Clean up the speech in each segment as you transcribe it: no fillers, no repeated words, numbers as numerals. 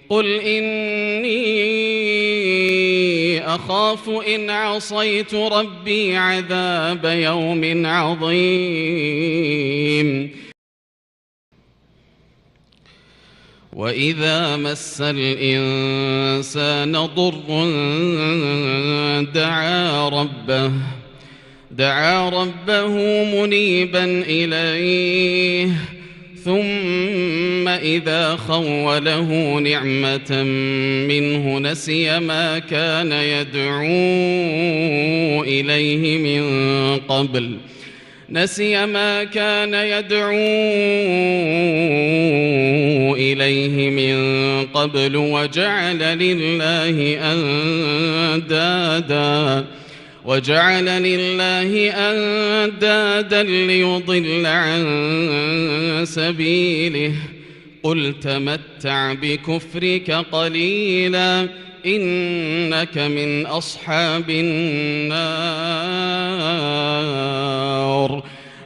قل إني أخاف إن عصيت ربي عذاب يوم عظيم وإذا مس الإنسان ضر دعا ربه منيبا إليه ثم إذا خوله نعمة منه نسي ما كان يدعو إليه من قبل وجعل لله أندادا ليضل عن سبيله قل تمتع بكفرك قليلا إنك من أصحاب النار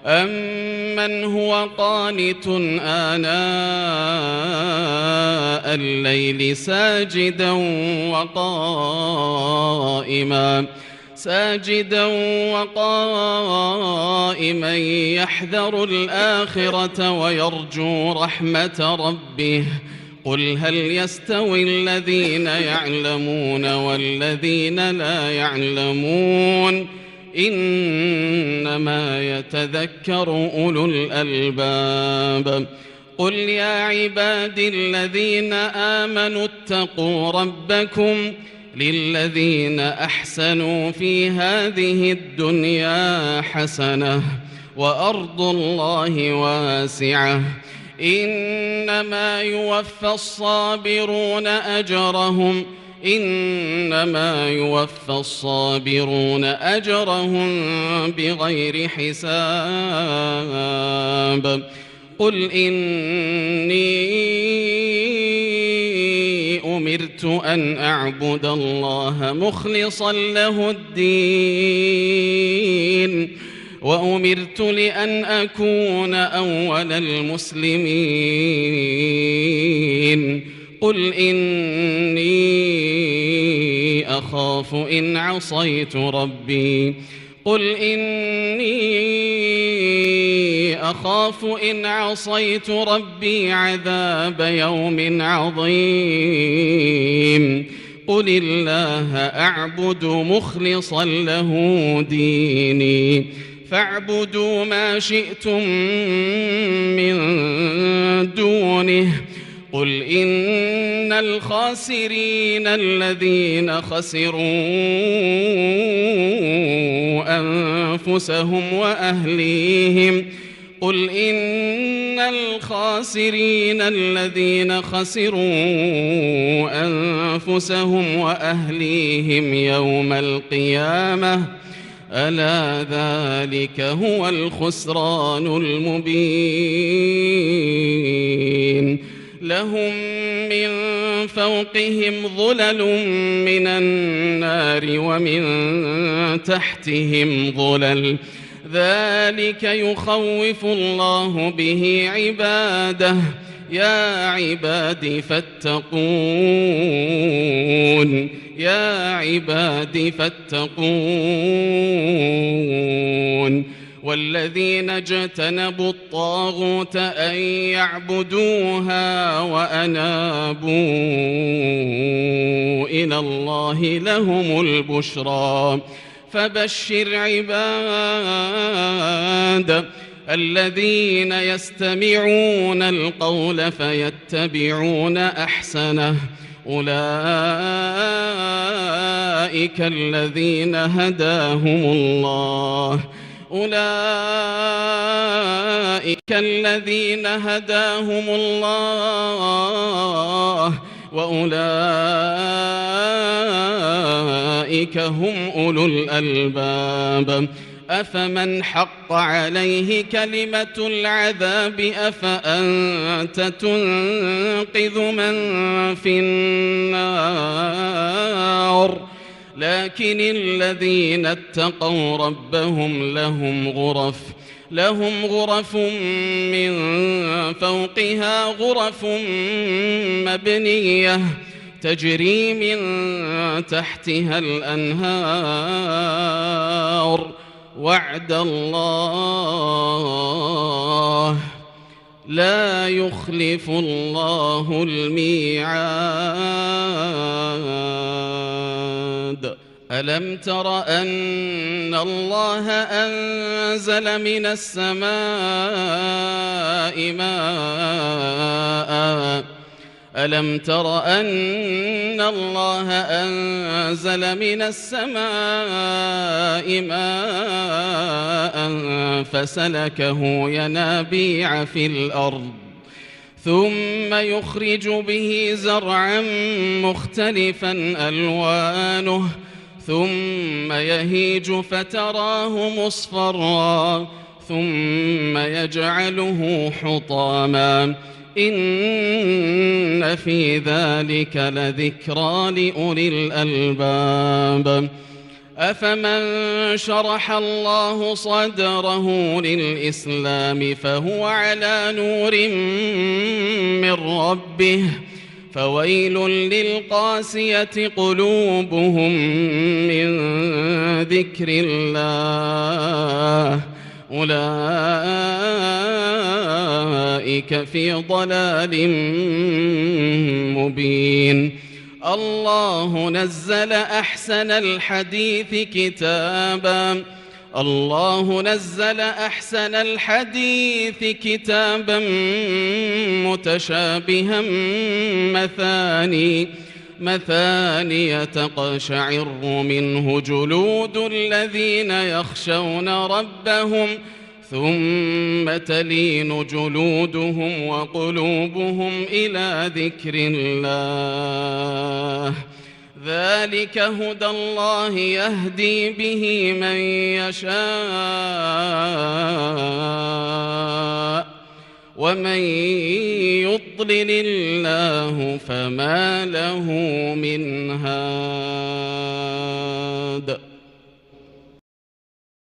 أمن هو قانت آناء الليل ساجدا وقائما يحذر الآخرة ويرجو رحمة ربه قل هل يستوي الذين يعلمون والذين لا يعلمون إنما يتذكر أولو الألباب قل يا عبادي الذين آمنوا اتقوا ربكم للذين أحسنوا في هذه الدنيا حسنة وأرض الله واسعة إنما يوفى الصابرون أجرهم بغير حساب قل إني أمرت أن أعبد الله مخلصا له الدين وأمرت لأن أكون أول المسلمين قل إني أخاف إن عصيت ربي عذاب يوم عظيم قل الله أعبد مخلصا له ديني فاعبدوا ما شئتم من دونه قل إن الخاسرين الذين خسروا أنفسهم وأهليهم يوم القيامة ألا ذلك هو الخسران المبين لهم من فوقهم ظلل من النار ومن تحتهم ظلل ذلك يخوف الله به عباده يا عبادي فاتقون والذين اجتنبوا الطاغوت أن يعبدوها وأنابوا إلى الله لهم البشرى فبشر عباد الذين يستمعون القول فيتبعون أحسنه أولئك الذين هداهم الله وأولئك هم أولو الألباب أفمن حق عليه كلمة العذاب أفأنت تنقذ من في النار لكن الذين اتقوا ربهم لهم غرف من فوقها غرف مبنية تجري من تحتها الأنهار وعد الله لا يخلف الله الميعاد. ألم تر أن الله أنزل من السماء ماء ألم تر أن الله أنزل من السماء ماء فسلكه ينابيع في الأرض ثم يخرج به زرعا مختلفا ألوانه ثم يهيج فتراه مصفرا ثم يجعله حطاما إن في ذلك لذكرى لأولي الألباب. أفمن شرح الله صدره للإسلام فهو على نور من ربه فويل للقاسية قلوبهم من ذكر الله أولئك في ضلال مبين. الله نزل أحسن الحديث كتابا متشابها مثاني تقشعر منه جلود الذين يخشون ربهم ثم تلين جلودهم وقلوبهم إلى ذكر الله ذلك هدى الله يهدي به من يشاء ومن يضلل الله فما له من هاد.